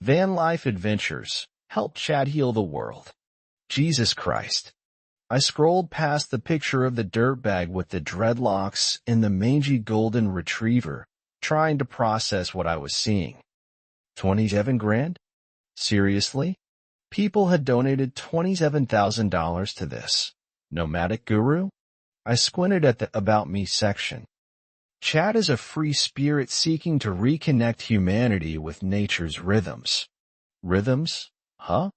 Van life adventures. Help Chad heal the world. Jesus Christ. I scrolled past the picture of the dirtbag with the dreadlocks and the mangy golden retriever, trying to process what I was seeing. 27 grand? Seriously? People had donated $27,000 to this nomadic guru? I squinted at the About Me section. Chad is a free spirit seeking to reconnect humanity with nature's rhythms. Rhythms? Huh?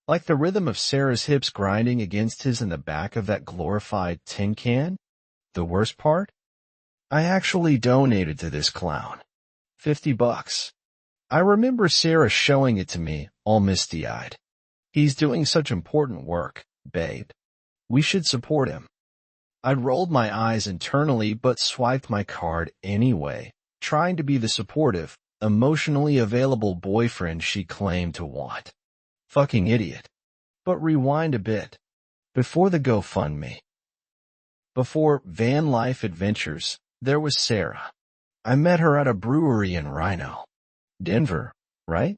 Like the rhythm of Sarah's hips grinding against his in the back of that glorified tin can? The worst part? I actually donated to this clown. $50. I remember Sarah showing it to me, all misty-eyed. He's doing such important work, babe. We should support him. I'd rolled my eyes internally but swiped my card anyway, trying to be the supportive, emotionally available boyfriend she claimed to want. Fucking idiot. But rewind a bit. Before the GoFundMe. Before Van Life Adventures, there was Sarah. I met her at a brewery in Reno, Denver, right?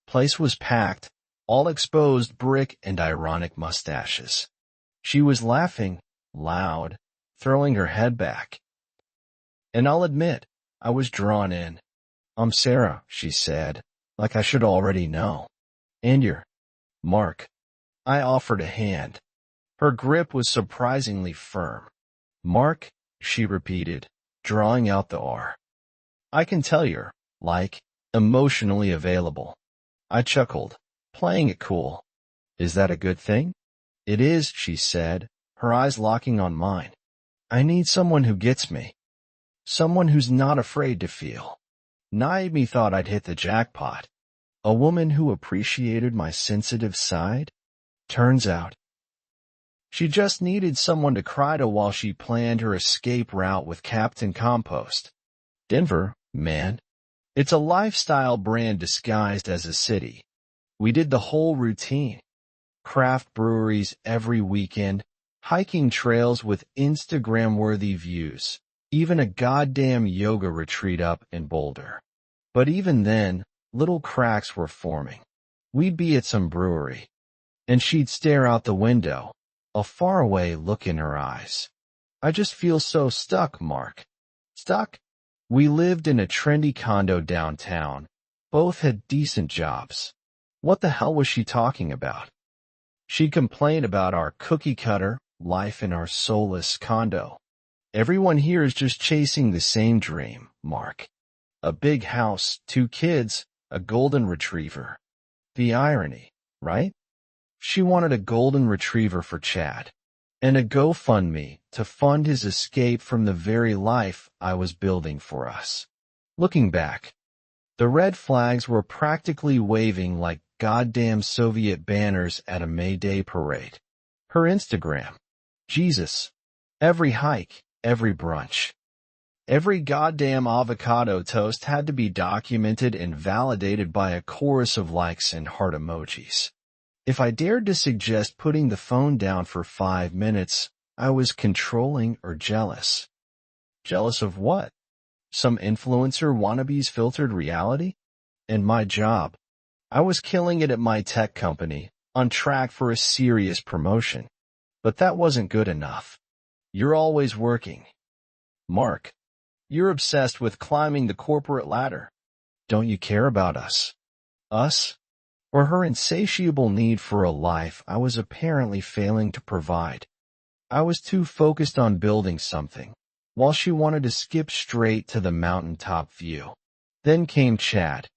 Place was packed, all exposed brick and ironic mustaches. She was laughing, loud, throwing her head back. And I'll admit, I was drawn in. I'm Sarah, she said, like I should already know. And you're Mark. I offered a hand. Her grip was surprisingly firm. Mark, she repeated, drawing out the R. I can tell you're, like, emotionally available. I chuckled, playing it cool. Is that a good thing? It is, she said, her eyes locking on mine. I need someone who gets me. Someone who's not afraid to feel. Naomi thought I'd hit the jackpot. A woman who appreciated my sensitive side? Turns out, she just needed someone to cry to while she planned her escape route with Captain Compost. Denver, man. It's a lifestyle brand disguised as a city. We did the whole routine. Craft breweries every weekend, hiking trails with Instagram-worthy views, even a goddamn yoga retreat up in Boulder. But even then, little cracks were forming. We'd be at some brewery, and she'd stare out the window, a faraway look in her eyes. I just feel so stuck, Mark. Stuck? We lived in a trendy condo downtown. Both had decent jobs. What the hell was she talking about? She'd complain about our cookie-cutter life in our soulless condo. Everyone here is just chasing the same dream, Mark. A big house, 2 kids, a golden retriever. The irony, right? She wanted a golden retriever for Chad, and a GoFundMe to fund his escape from the very life I was building for us. Looking back, the red flags were practically waving like goddamn Soviet banners at a May Day parade. Her Instagram. Jesus. Every hike, every brunch. Every goddamn avocado toast had to be documented and validated by a chorus of likes and heart emojis. If I dared to suggest putting the phone down for 5 minutes, I was controlling or jealous. Jealous of what? Some influencer wannabe's filtered reality? And my job. I was killing it at my tech company, on track for a serious promotion. But that wasn't good enough. You're always working. Mark, you're obsessed with climbing the corporate ladder. Don't you care about us? Us? Or her insatiable need for a life I was apparently failing to provide. I was too focused on building something, while she wanted to skip straight to the mountaintop view. Then came Chad.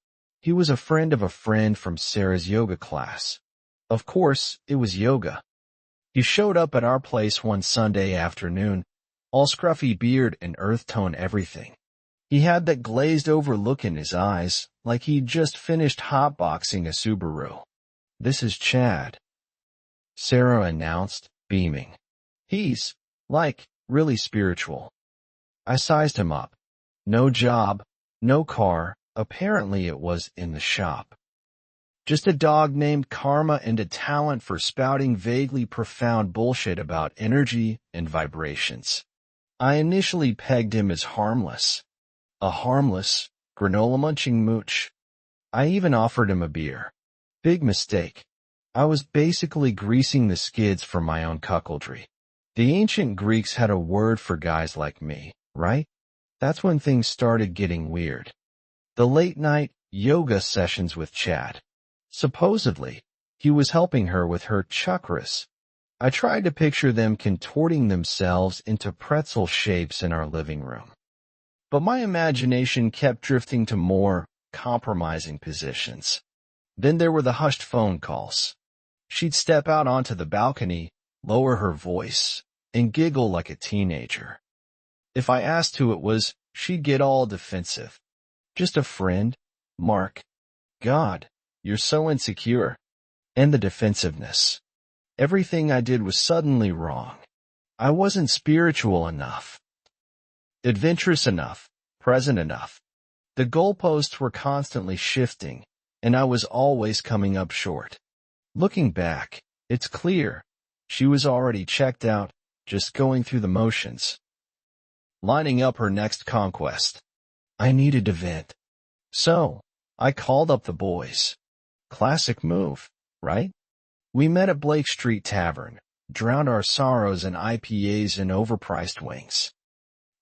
He was a friend of a friend from Sarah's yoga class. Of course, it was yoga. He showed up at our place one Sunday afternoon, all scruffy beard and earth tone everything. He had that glazed-over look in his eyes, like he'd just finished hotboxing a Subaru. This is Chad, Sarah announced, beaming. He's, like, really spiritual. I sized him up. No job, no car, apparently it was in the shop. Just a dog named Karma and a talent for spouting vaguely profound bullshit about energy and vibrations. I initially pegged him as harmless. A harmless, granola-munching mooch. I even offered him a beer. Big mistake. I was basically greasing the skids for my own cuckoldry. The ancient Greeks had a word for guys like me, right? That's when things started getting weird. The late-night yoga sessions with Chad. Supposedly, he was helping her with her chakras. I tried to picture them contorting themselves into pretzel shapes in our living room. But my imagination kept drifting to more compromising positions. Then there were the hushed phone calls. She'd step out onto the balcony, lower her voice, and giggle like a teenager. If I asked who it was, she'd get all defensive. Just a friend, Mark. God, you're so insecure. And the defensiveness. Everything I did was suddenly wrong. I wasn't spiritual enough, adventurous enough, present enough. The goalposts were constantly shifting, and I was always coming up short. Looking back, it's clear. She was already checked out, just going through the motions. Lining up her next conquest. I needed to vent. So, I called up the boys. Classic move, right? We met at Blake Street Tavern, drowned our sorrows in IPAs and overpriced wings.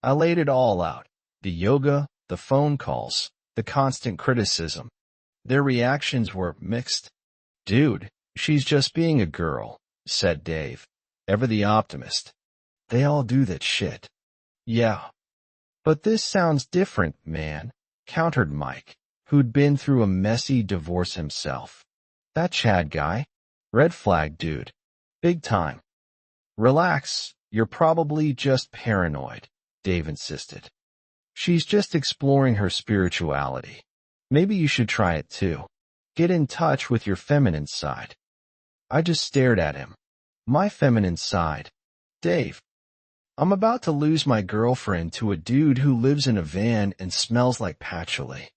I laid it all out. The yoga, the phone calls, the constant criticism. Their reactions were mixed. Dude, she's just being a girl, said Dave, ever the optimist. They all do that shit. Yeah. But this sounds different, man, countered Mike, who'd been through a messy divorce himself. That Chad guy? Red flag dude. Big time. Relax, you're probably just paranoid, Dave insisted. She's just exploring her spirituality. Maybe you should try it too. Get in touch with your feminine side. I just stared at him. My feminine side. Dave. I'm about to lose my girlfriend to a dude who lives in a van and smells like patchouli.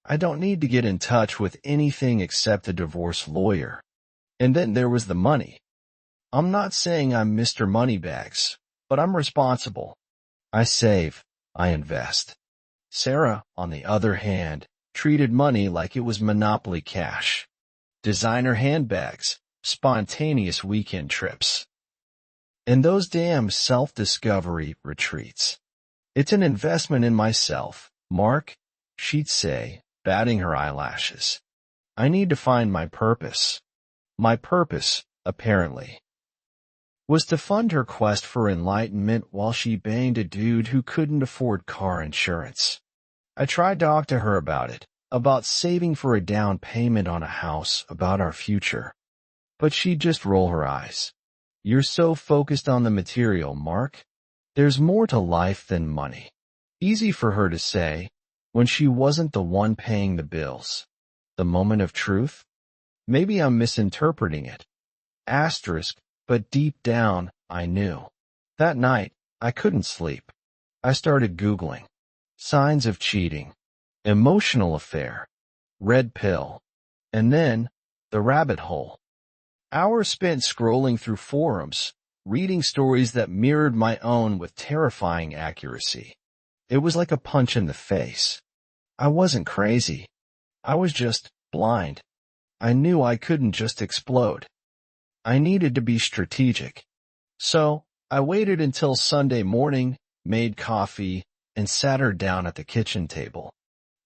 I don't need to get in touch with anything except a divorce lawyer. And then there was the money. I'm not saying I'm Mr. Moneybags, but I'm responsible. I save. I invest. Sarah, on the other hand, treated money like it was Monopoly cash. Designer handbags, spontaneous weekend trips. And those damn self-discovery retreats. It's an investment in myself, Mark, she'd say, batting her eyelashes. I need to find my purpose. My purpose, apparently, was to fund her quest for enlightenment while she banged a dude who couldn't afford car insurance. I tried to talk to her about it, about saving for a down payment on a house, about our future. But she'd just roll her eyes. You're so focused on the material, Mark. There's more to life than money. Easy for her to say, when she wasn't the one paying the bills. The moment of truth? Maybe I'm misinterpreting it. Asterisk, but deep down, I knew. That night, I couldn't sleep. I started Googling. Signs of cheating. Emotional affair. Red pill. And then, the rabbit hole. Hours spent scrolling through forums, reading stories that mirrored my own with terrifying accuracy. It was like a punch in the face. I wasn't crazy. I was just blind. I knew I couldn't just explode. I needed to be strategic. So, I waited until Sunday morning, made coffee, and sat her down at the kitchen table.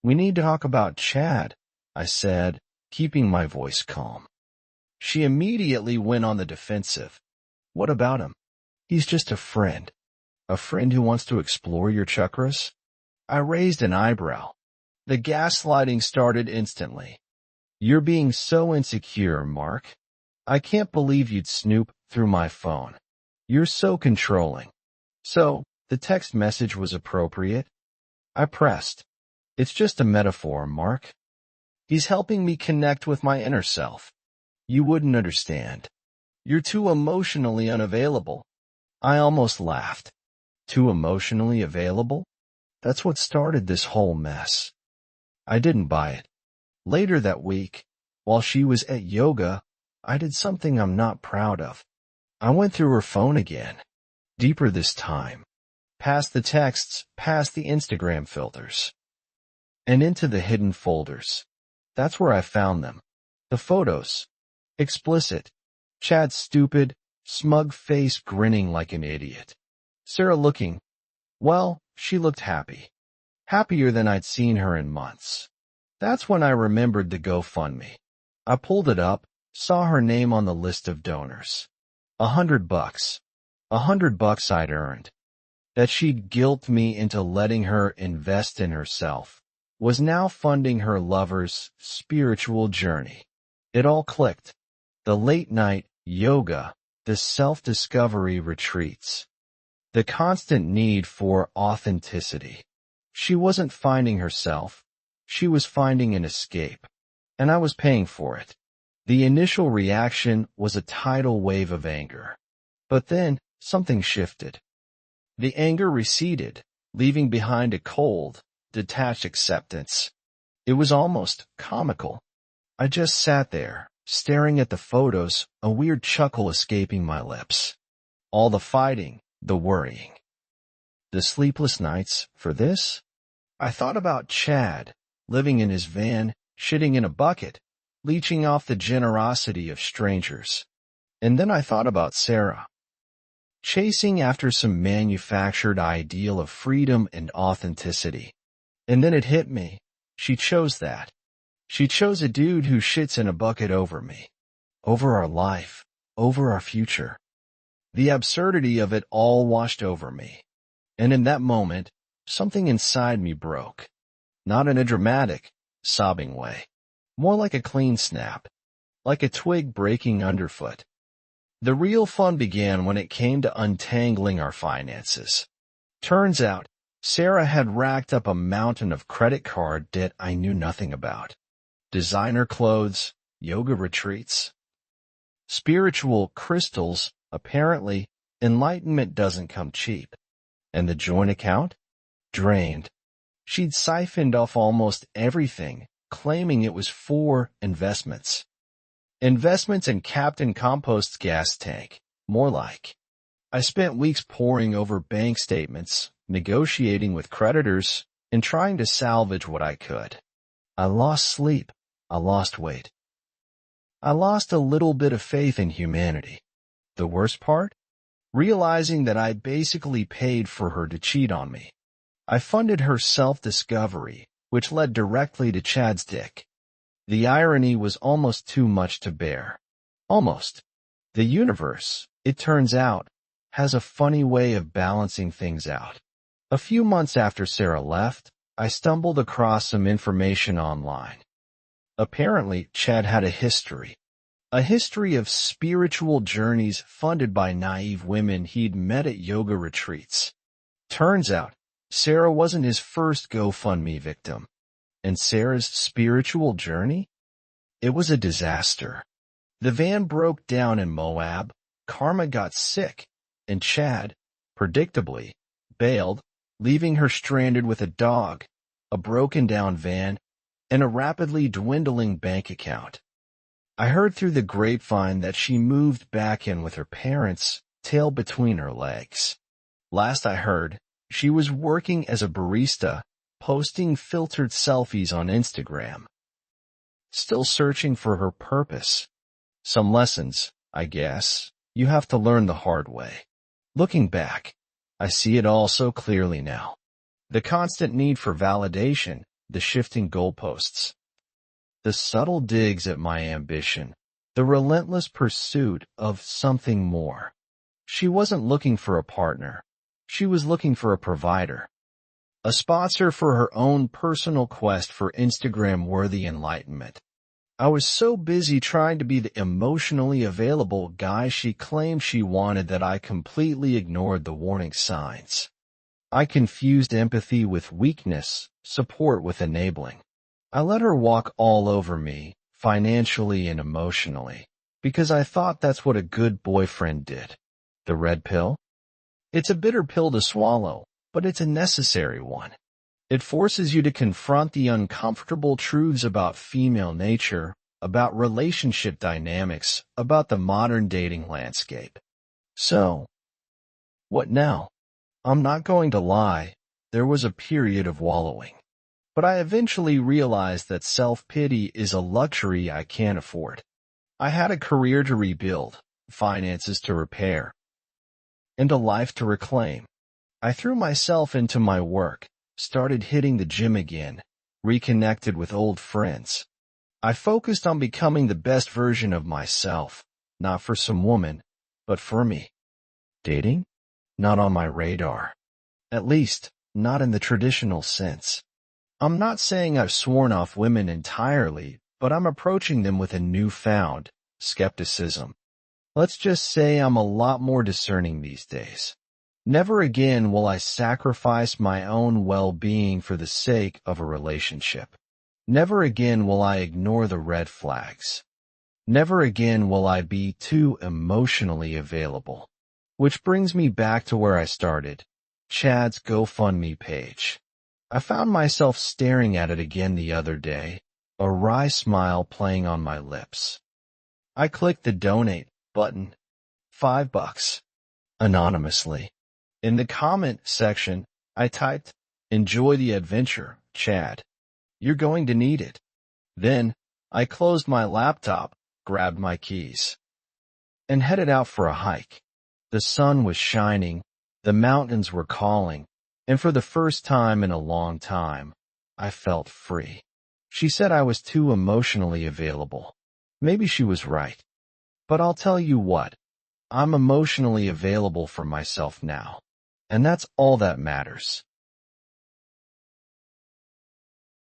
We need to talk about Chad, I said, keeping my voice calm. She immediately went on the defensive. What about him? He's just a friend. A friend who wants to explore your chakras? I raised an eyebrow. The gaslighting started instantly. You're being so insecure, Mark. I can't believe you'd snoop through my phone. You're so controlling. So, the text message was appropriate. I pressed. It's just a metaphor, Mark. He's helping me connect with my inner self. You wouldn't understand. You're too emotionally unavailable. I almost laughed. Too emotionally available? That's what started this whole mess. I didn't buy it. Later that week, while she was at yoga, I did something I'm not proud of. I went through her phone again. Deeper this time. Past the texts, past the Instagram filters. And into the hidden folders. That's where I found them. The photos. Explicit. Chad's stupid, smug face grinning like an idiot. Sarah looking, well, she looked happy. Happier than I'd seen her in months. That's when I remembered the GoFundMe. I pulled it up, saw her name on the list of donors. $100. $100 I'd earned. That she'd guilt me into letting her invest in herself was now funding her lover's spiritual journey. It all clicked. The late-night yoga, the self-discovery retreats, the constant need for authenticity. She wasn't finding herself. She was finding an escape. And I was paying for it. The initial reaction was a tidal wave of anger. But then something shifted. The anger receded, leaving behind a cold, detached acceptance. It was almost comical. I just sat there, staring at the photos, a weird chuckle escaping my lips. All the fighting, the worrying. The sleepless nights for this? I thought about Chad, living in his van, shitting in a bucket, leeching off the generosity of strangers. And then I thought about Sarah, chasing after some manufactured ideal of freedom and authenticity. And then it hit me. She chose that. She chose a dude who shits in a bucket over me, over our life, over our future. The absurdity of it all washed over me. And in that moment, something inside me broke. Not in a dramatic, sobbing way. More like a clean snap. Like a twig breaking underfoot. The real fun began when it came to untangling our finances. Turns out, Sarah had racked up a mountain of credit card debt I knew nothing about. Designer clothes, yoga retreats, spiritual crystals. Apparently, enlightenment doesn't come cheap. And the joint account? Drained. She'd siphoned off almost everything, claiming it was for investments. Investments in Captain Compost's gas tank, more like. I spent weeks poring over bank statements, negotiating with creditors, and trying to salvage what I could. I lost sleep. I lost weight. I lost a little bit of faith in humanity. The worst part? Realizing that I basically paid for her to cheat on me. I funded her self-discovery, which led directly to Chad's dick. The irony was almost too much to bear. Almost. The universe, it turns out, has a funny way of balancing things out. A few months after Sarah left, I stumbled across some information online. Apparently, Chad had a history of spiritual journeys funded by naive women he'd met at yoga retreats. Turns out, Sarah wasn't his first GoFundMe victim. And Sarah's spiritual journey? It was a disaster. The van broke down in Moab, Karma got sick, and Chad, predictably, bailed, leaving her stranded with a dog, a broken-down van, and a rapidly dwindling bank account. I heard through the grapevine that she moved back in with her parents, tail between her legs. Last I heard, she was working as a barista, posting filtered selfies on Instagram. Still searching for her purpose. Some lessons, I guess, you have to learn the hard way. Looking back, I see it all so clearly now. The constant need for validation, the shifting goalposts. The subtle digs at my ambition, the relentless pursuit of something more. She wasn't looking for a partner. She was looking for a provider. A sponsor for her own personal quest for Instagram-worthy enlightenment. I was so busy trying to be the emotionally available guy she claimed she wanted that I completely ignored the warning signs. I confused empathy with weakness, support with enabling. I let her walk all over me, financially and emotionally, because I thought that's what a good boyfriend did. The red pill? It's a bitter pill to swallow, but it's a necessary one. It forces you to confront the uncomfortable truths about female nature, about relationship dynamics, about the modern dating landscape. So, what now? I'm not going to lie, there was a period of wallowing. But I eventually realized that self-pity is a luxury I can't afford. I had a career to rebuild, finances to repair, and a life to reclaim. I threw myself into my work, started hitting the gym again, reconnected with old friends. I focused on becoming the best version of myself, not for some woman, but for me. Dating? Not on my radar. At least, not in the traditional sense. I'm not saying I've sworn off women entirely, but I'm approaching them with a newfound skepticism. Let's just say I'm a lot more discerning these days. Never again will I sacrifice my own well-being for the sake of a relationship. Never again will I ignore the red flags. Never again will I be too emotionally available. Which brings me back to where I started, Chad's GoFundMe page. I found myself staring at it again the other day, a wry smile playing on my lips. I clicked the donate button, $5, anonymously. In the comment section, I typed, "Enjoy the adventure, Chad. You're going to need it." Then, I closed my laptop, grabbed my keys, and headed out for a hike. The sun was shining, the mountains were calling, and for the first time in a long time, I felt free. She said I was too emotionally available. Maybe she was right. But I'll tell you what, I'm emotionally available for myself now. And that's all that matters.